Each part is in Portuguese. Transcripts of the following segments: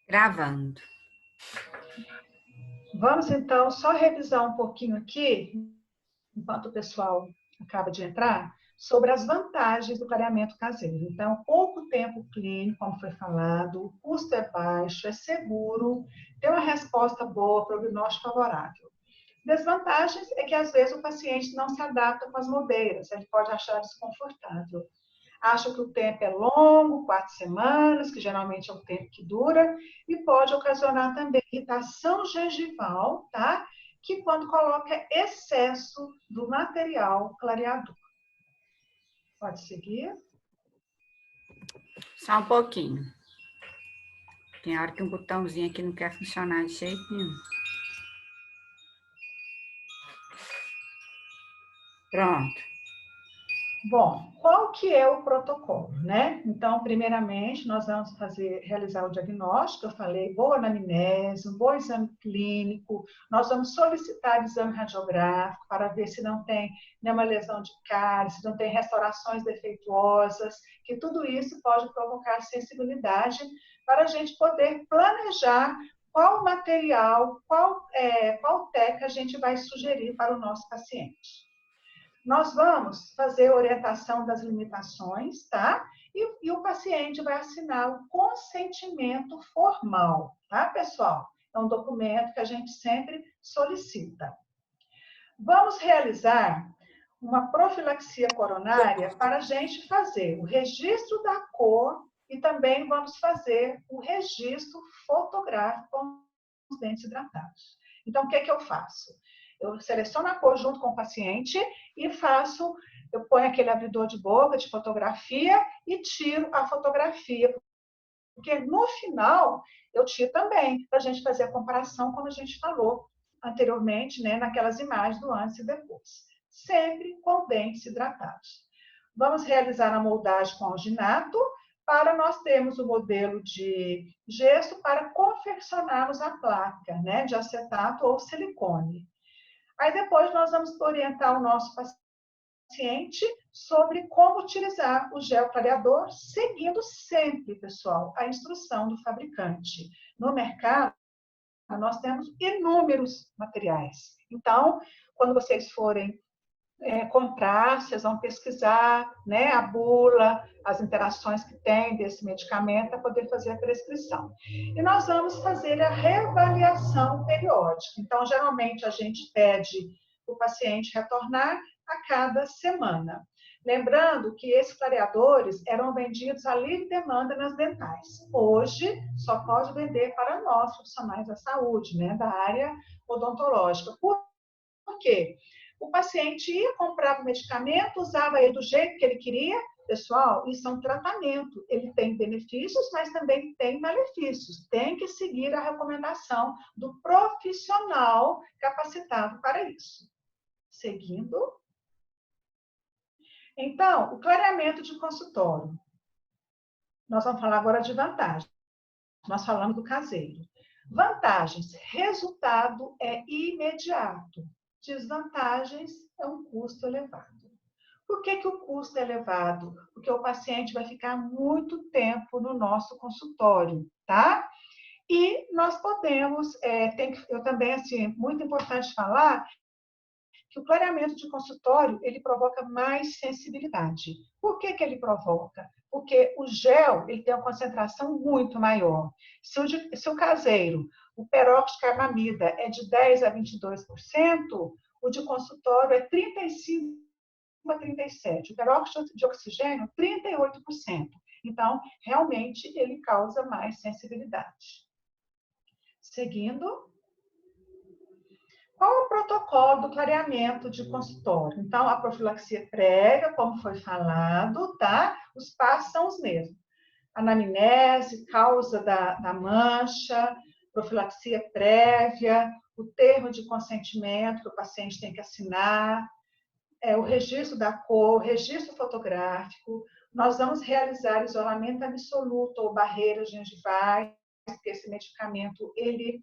Gravando. Vamos, então, só revisar um pouquinho aqui, enquanto o pessoal acaba de entrar, sobre as vantagens do clareamento caseiro. Então, pouco tempo clínico, como foi falado, o custo é baixo, é seguro, tem uma resposta boa, prognóstico favorável. Desvantagens é que, às vezes, o paciente não se adapta com as mobeiras, ele pode achar desconfortável. Acha que o tempo é longo, 4 semanas, que geralmente é o tempo que dura, e pode ocasionar também irritação gengival, tá? Que quando coloca excesso do material clareador. Pode seguir. Só um pouquinho. Tem hora que um botãozinho aqui não quer funcionar de jeito nenhum. Pronto. Bom, qual que é o protocolo, né? Então, primeiramente, nós vamos realizar o diagnóstico, eu falei, boa anamnese, um bom exame clínico, nós vamos solicitar exame radiográfico para ver se não tem nenhuma lesão de cárie, se não tem restaurações defeituosas, que tudo isso pode provocar sensibilidade para a gente poder planejar qual material, qual técnica a gente vai sugerir para o nosso paciente. Nós vamos fazer a orientação das limitações, tá? E o paciente vai assinar o consentimento formal, tá, pessoal? É um documento que a gente sempre solicita. Vamos realizar uma profilaxia coronária para a gente fazer o registro da cor e também vamos fazer o registro fotográfico com os dentes hidratados. Então, o que eu faço? Eu seleciono a cor junto com o paciente e eu ponho aquele abridor de boca de fotografia e tiro a fotografia. Porque no final, eu tiro também, para a gente fazer a comparação, como a gente falou anteriormente, né, naquelas imagens do antes e depois. Sempre com dentes hidratados. Vamos realizar a moldagem com alginato, para nós termos o modelo de gesso para confeccionarmos a placa, né, de acetato ou silicone. Aí depois nós vamos orientar o nosso paciente sobre como utilizar o gel clareador, seguindo sempre, pessoal, a instrução do fabricante. No mercado, nós temos inúmeros materiais. Então, quando vocês forem comprar, vocês vão pesquisar, né, a bula, as interações que tem desse medicamento para poder fazer a prescrição. E nós vamos fazer a reavaliação periódica. Então, geralmente, a gente pede para o paciente retornar a cada semana. Lembrando que esses clareadores eram vendidos a livre demanda nas dentais. Hoje, só pode vender para nós, profissionais da saúde, né, da área odontológica. Por quê? O paciente ia, comprava o medicamento, usava ele do jeito que ele queria. Pessoal, isso é um tratamento. Ele tem benefícios, mas também tem malefícios. Tem que seguir a recomendação do profissional capacitado para isso. Seguindo. Então, o clareamento de consultório. Nós vamos falar agora de vantagens. Nós falamos do caseiro. Vantagens: resultado é imediato. Desvantagens é um custo elevado. Por que o custo é elevado? Porque o paciente vai ficar muito tempo no nosso consultório, tá? E nós podemos, eu também, assim, muito importante falar que o clareamento de consultório, ele provoca mais sensibilidade. Por que ele provoca? Porque o gel, ele tem uma concentração muito maior. Se o caseiro, o peróxido de carbamida é de 10 a 22%, o de consultório é 35 a 37%. O peróxido de oxigênio, 38%. Então, realmente, ele causa mais sensibilidade. Seguindo. Qual é o protocolo do clareamento de consultório? Então, a profilaxia prévia, como foi falado, tá? Os passos são os mesmos. Anamnese, causa da mancha, profilaxia prévia, o termo de consentimento que o paciente tem que assinar, o registro da cor, registro fotográfico. Nós vamos realizar isolamento absoluto ou barreiras gengivais, porque esse medicamento, ele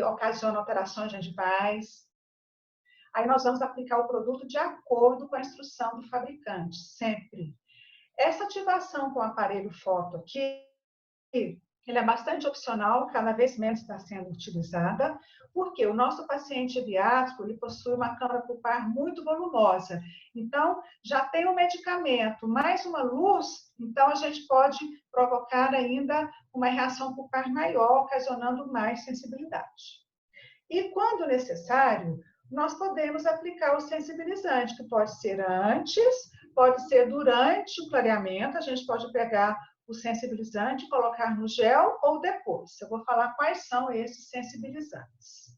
ocasiona alterações gengivais. Aí nós vamos aplicar o produto de acordo com a instrução do fabricante, sempre. Essa ativação com o aparelho foto aqui, Ele é bastante opcional, cada vez menos está sendo utilizada, porque o nosso paciente geriátrico ele possui uma câmara pulpar muito volumosa. Então, já tem um medicamento, mais uma luz, então a gente pode provocar ainda uma reação pulpar maior, ocasionando mais sensibilidade. E, quando necessário, nós podemos aplicar o sensibilizante, que pode ser antes, pode ser durante o clareamento, a gente pode pegar o sensibilizante, colocar no gel ou depois. Eu vou falar quais são esses sensibilizantes.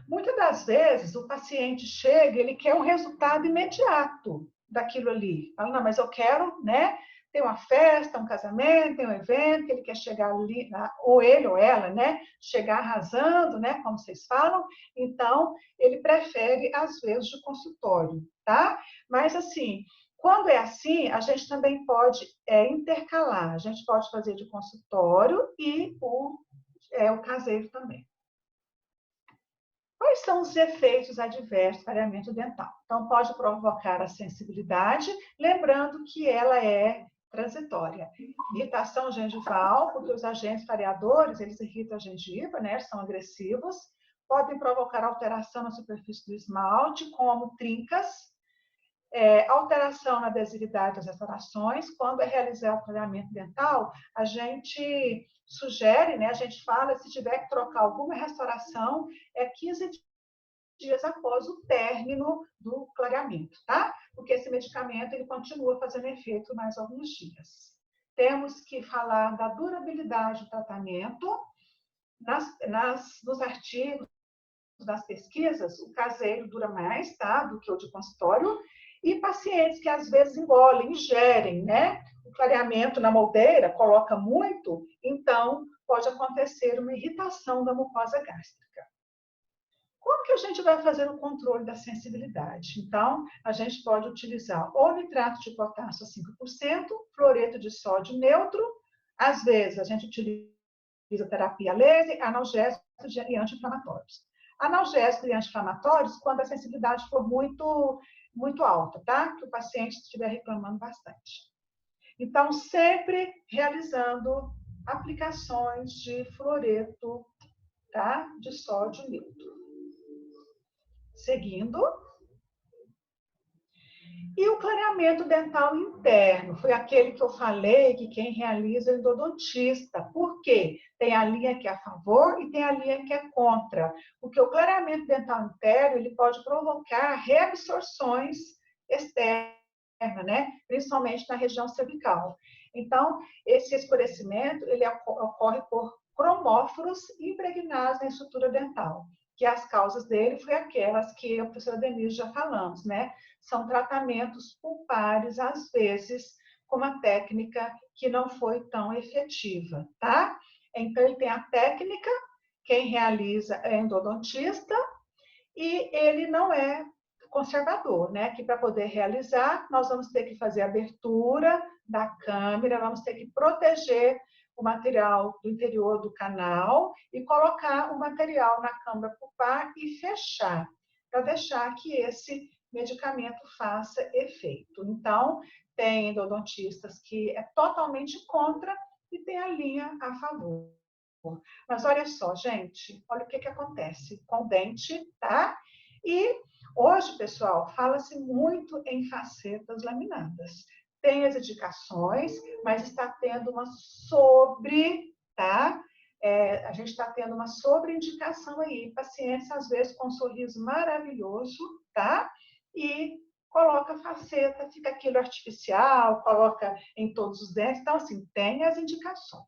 Muitas das vezes, o paciente chega, ele quer um resultado imediato daquilo ali. Fala, não, mas eu quero, né, ter uma festa, um casamento, tem um evento, ele quer chegar ali, ou ele ou ela, né, chegar arrasando, né, como vocês falam. Então, ele prefere, às vezes, o consultório, tá? Mas, assim, quando é assim, a gente também pode intercalar. A gente pode fazer de consultório e o caseiro também. Quais são os efeitos adversos do clareamento dental? Então, pode provocar a sensibilidade, lembrando que ela é transitória. Irritação gengival, porque os agentes clareadores, eles irritam a gengiva, né? São agressivos. Podem provocar alteração na superfície do esmalte, como trincas, alteração na adesividade das restaurações. Quando é realizado o clareamento dental, a gente sugere, né, a gente fala, se tiver que trocar alguma restauração, 15 dias após o término do clareamento, tá? Porque esse medicamento ele continua fazendo efeito mais alguns dias. Temos que falar da durabilidade do tratamento. Nos artigos, nas pesquisas, o caseiro dura mais, tá, do que o de consultório. E pacientes que às vezes engolem, ingerem, né? O clareamento na moldeira coloca muito, então pode acontecer uma irritação da mucosa gástrica. Como que a gente vai fazer o controle da sensibilidade? Então, a gente pode utilizar ou nitrato de potássio a 5%, fluoreto de sódio neutro. Às vezes, a gente utiliza terapia laser, analgésico e anti-inflamatórios. Analgésico e anti-inflamatórios quando a sensibilidade for muito alta, tá? Que o paciente estiver reclamando bastante. Então, sempre realizando aplicações de fluoreto, tá? De sódio neutro. Seguindo. E o clareamento dental interno, foi aquele que eu falei que quem realiza é o endodontista. Por quê? Tem a linha que é a favor e tem a linha que é contra. Porque o clareamento dental interno, ele pode provocar reabsorções externas, né? Principalmente na região cervical. Então, esse escurecimento, ele ocorre por cromóforos impregnados na estrutura dental, que as causas dele foi aquelas que a professora Denise já falamos, né? São tratamentos pulpares, às vezes, com uma técnica que não foi tão efetiva, tá? Então, ele tem a técnica, quem realiza é endodontista, e ele não é conservador, né? Que para poder realizar, nós vamos ter que fazer a abertura da câmera, vamos ter que proteger o material do interior do canal e colocar o material na câmara pulpar e fechar, para deixar que esse medicamento faça efeito. Então, tem endodontistas que é totalmente contra e tem a linha a favor. Mas olha só, gente, olha o que acontece com o dente, tá? E hoje, pessoal, fala-se muito em facetas laminadas. Tem as indicações, mas está tendo uma tá? A gente está tendo uma sobreindicação aí. Pacientes, às vezes, com um sorriso maravilhoso, tá? E coloca faceta, fica aquilo artificial, coloca em todos os dentes. Então, assim, tem as indicações.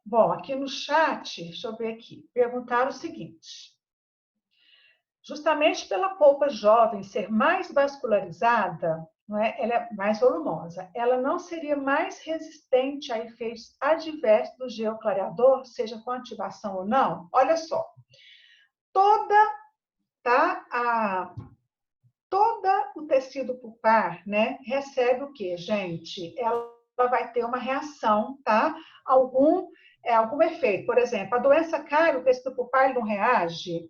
Bom, aqui no chat, deixa eu ver aqui, perguntaram o seguinte. Justamente pela polpa jovem ser mais vascularizada, não é? Ela é mais volumosa, ela não seria mais resistente a efeitos adversos do gel clareador, seja com ativação ou não? Olha só, todo o tecido pulpar, né, recebe o quê, gente? Ela vai ter uma reação, tá? Algum efeito. Por exemplo, a doença cárie, o tecido pulpar não reage.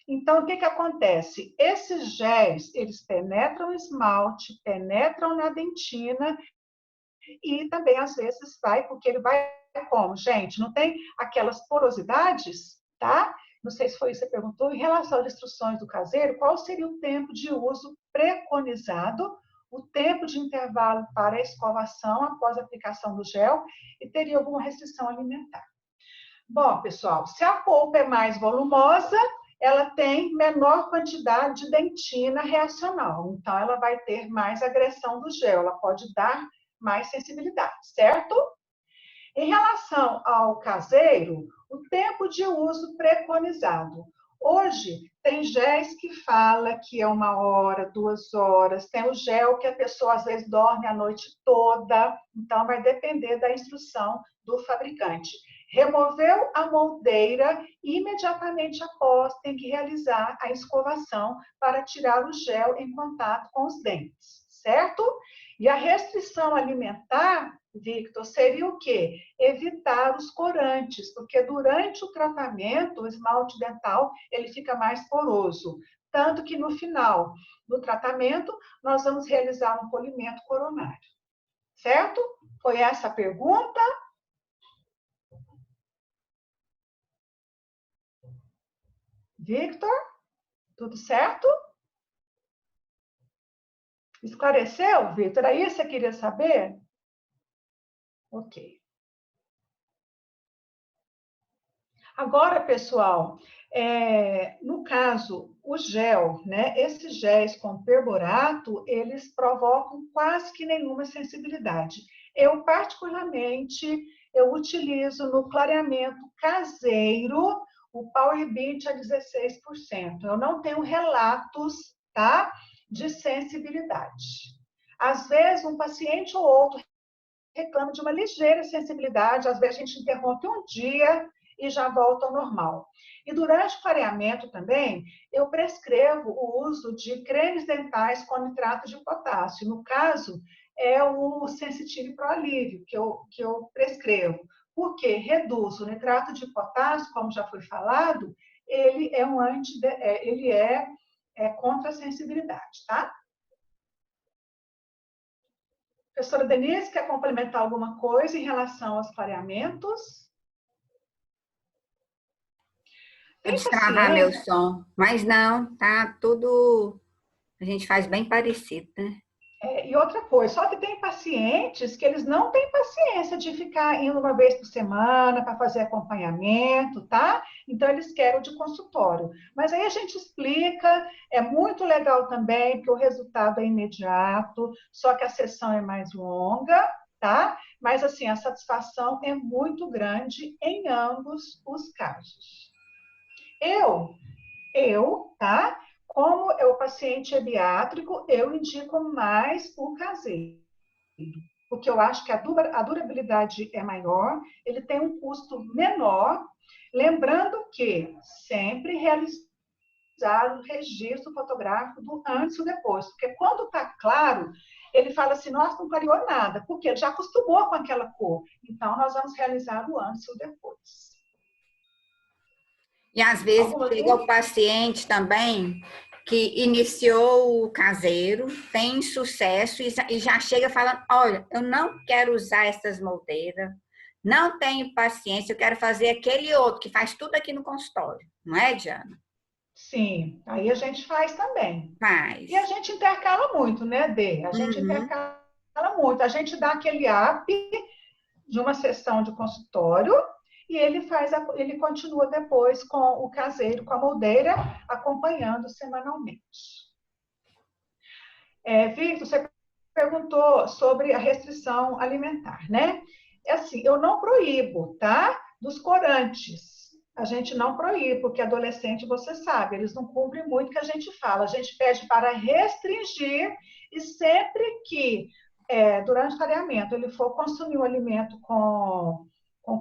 Então, o que que acontece? Esses géis, eles penetram o esmalte, penetram na dentina e também, às vezes, vai, porque ele vai como? Gente, não tem aquelas porosidades, tá? Não sei se foi isso que você perguntou. Em relação às instruções do caseiro, qual seria o tempo de uso preconizado, o tempo de intervalo para a escovação após a aplicação do gel e teria alguma restrição alimentar? Bom, pessoal, se a polpa é mais volumosa, ela tem menor quantidade de dentina reacional. Então, ela vai ter mais agressão do gel, ela pode dar mais sensibilidade, certo? Em relação ao caseiro, o tempo de uso preconizado. Hoje, tem géis que fala que é 1 hora, 2 horas, tem o gel que a pessoa às vezes dorme a noite toda, então vai depender da instrução do fabricante. Removeu a moldeira, imediatamente após tem que realizar a escovação para tirar o gel em contato com os dentes, certo? E a restrição alimentar, Victor, seria o quê? Evitar os corantes, porque durante o tratamento, o esmalte dental, ele fica mais poroso. Tanto que no final do tratamento, nós vamos realizar um polimento coronário. Certo? Foi essa a pergunta? Victor, tudo certo? Esclareceu, Victor? Aí você queria saber? Ok. Agora, pessoal, no caso, o gel, né? Esses géis com perborato, eles provocam quase que nenhuma sensibilidade. Eu, particularmente, eu utilizo no clareamento caseiro o Power Bit a 16%. Eu não tenho relatos, tá? De sensibilidade. Às vezes, um paciente ou outro reclama de uma ligeira sensibilidade, às vezes a gente interrompe um dia e já volta ao normal. E durante o clareamento também, eu prescrevo o uso de cremes dentais com nitrato de potássio. No caso, é o Sensitive Pro Alívio que eu prescrevo. Porque reduz o nitrato de potássio, como já foi falado, ele é contra a sensibilidade, tá? Professora Denise, quer complementar alguma coisa em relação aos clareamentos? Eu Tem destravar meu paciente, som, mas não, tá tudo, a gente faz bem parecido, né? e outra coisa, só que tem pacientes que eles não têm paciência de ficar indo 1 vez por semana para fazer acompanhamento, tá? Então, eles querem o de consultório. Mas aí a gente explica, é muito legal também, porque o resultado é imediato, só que a sessão é mais longa, tá? Mas, assim, a satisfação é muito grande em ambos os casos. Eu tá? Como o paciente é biátrico, eu indico mais o caseiro, porque eu acho que a durabilidade é maior, ele tem um custo menor, lembrando que sempre realizar o registro fotográfico do antes e depois, porque quando está claro, ele fala assim, nossa, não clareou nada, porque ele já acostumou com aquela cor. Então, nós vamos realizar o antes e o depois. E às vezes Alguma chega o dúvida? paciente também que iniciou o caseiro, tem sucesso e já chega falando: olha, eu não quero usar essas moldeiras, não tenho paciência, eu quero fazer aquele outro que faz tudo aqui no consultório, não é, Diana? Sim, aí a gente faz também. E a Faz. gente intercala muito, né, Dê? A gente Uhum. intercala muito. A gente dá aquele up de uma sessão de consultório e ele continua depois com o caseiro, com a moldeira, acompanhando semanalmente. Victor, você perguntou sobre a restrição alimentar, né? É assim, eu não proíbo, tá? Dos corantes. A gente não proíbe, porque adolescente, você sabe, eles não cumprem muito o que a gente fala. A gente pede para restringir e sempre que, durante o clareamento, ele for consumir o alimento com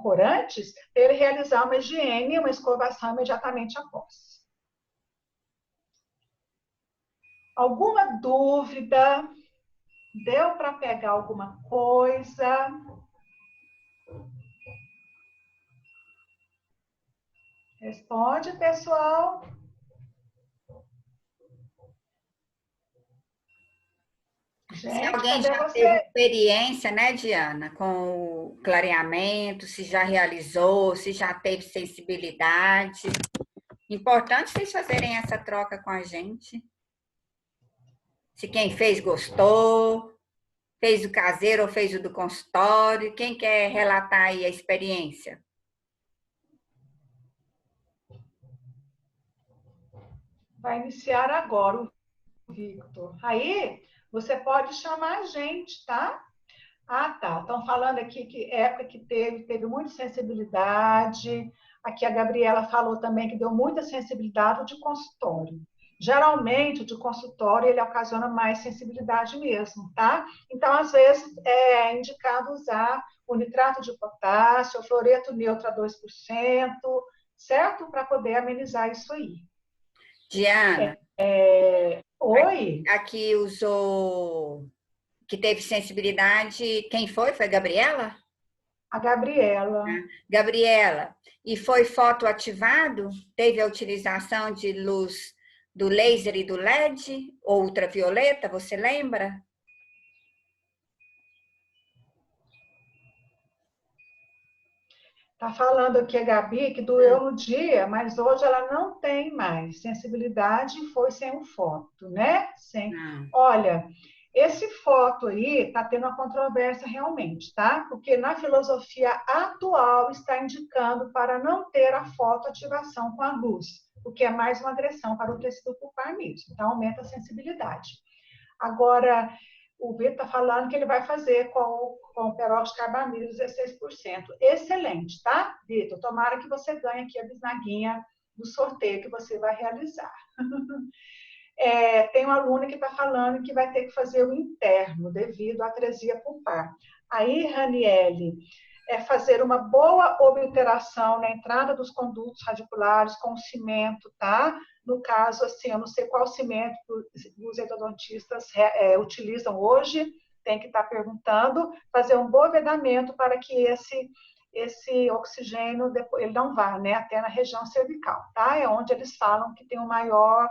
corantes, ele realizar uma higiene, uma escovação imediatamente após. Alguma dúvida? Deu para pegar alguma coisa? Responde, pessoal. Se Gente, alguém cadê já teve você? experiência, né, Diana, com o clareamento, se já realizou, se já teve sensibilidade. Importante vocês fazerem essa troca com a gente. Se quem fez gostou, fez o caseiro ou fez o do consultório, quem quer relatar aí a experiência? Vai iniciar agora o Victor. Aí, você pode chamar a gente, tá? Ah, tá. Estão falando aqui que época que teve muita sensibilidade. Aqui a Gabriela falou também que deu muita sensibilidade de consultório. Geralmente, o de consultório, ele ocasiona mais sensibilidade mesmo, tá? Então, às vezes, é indicado usar o nitrato de potássio, o fluoreto neutro a 2%, certo? Para poder amenizar isso aí. Diana, Oi, aqui usou que teve sensibilidade, quem foi? Foi a Gabriela? a Gabriela. Gabriela, e foi fotoativado? Teve a utilização de luz do laser e do LED, ou ultravioleta, você lembra? Tá falando aqui a Gabi que doeu no dia, mas hoje ela não tem mais sensibilidade e foi sem o foto, né? Sem. Não. Olha, esse foto aí tá tendo uma controvérsia realmente, tá? Porque na filosofia atual está indicando para não ter a fotoativação com a luz, o que é mais uma agressão para o tecido pulpar mesmo, então aumenta a sensibilidade. Agora, o Vitor está falando que ele vai fazer com o peróxido de carbamida 16%. Excelente, tá, Vitor? Tomara que você ganhe aqui a bisnaguinha do sorteio que você vai realizar. Tem uma aluna que está falando que vai ter que fazer o interno devido à atresia pulpar. Aí, Raniele, fazer uma boa obliteração na entrada dos condutos radiculares com cimento, tá? No caso, assim, eu não sei qual cimento os endodontistas utilizam hoje, tem que estar perguntando, fazer um bom vedamento para que esse oxigênio ele não vá, né, até na região cervical, tá? É onde eles falam que tem o maior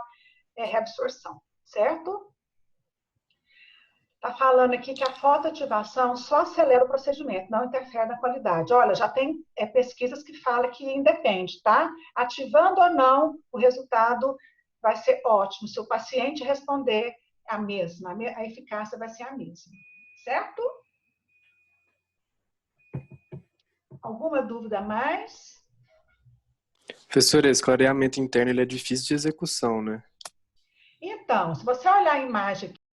reabsorção, certo? Está falando aqui que a fotoativação só acelera o procedimento, não interfere na qualidade. Olha, já tem pesquisas que falam que independe, tá? Ativando ou não, o resultado vai ser ótimo. Se o paciente responder a mesma, a eficácia vai ser a mesma, certo? Alguma dúvida a mais? Professora, esse clareamento interno ele é difícil de execução, né? Então, se você olhar a imagem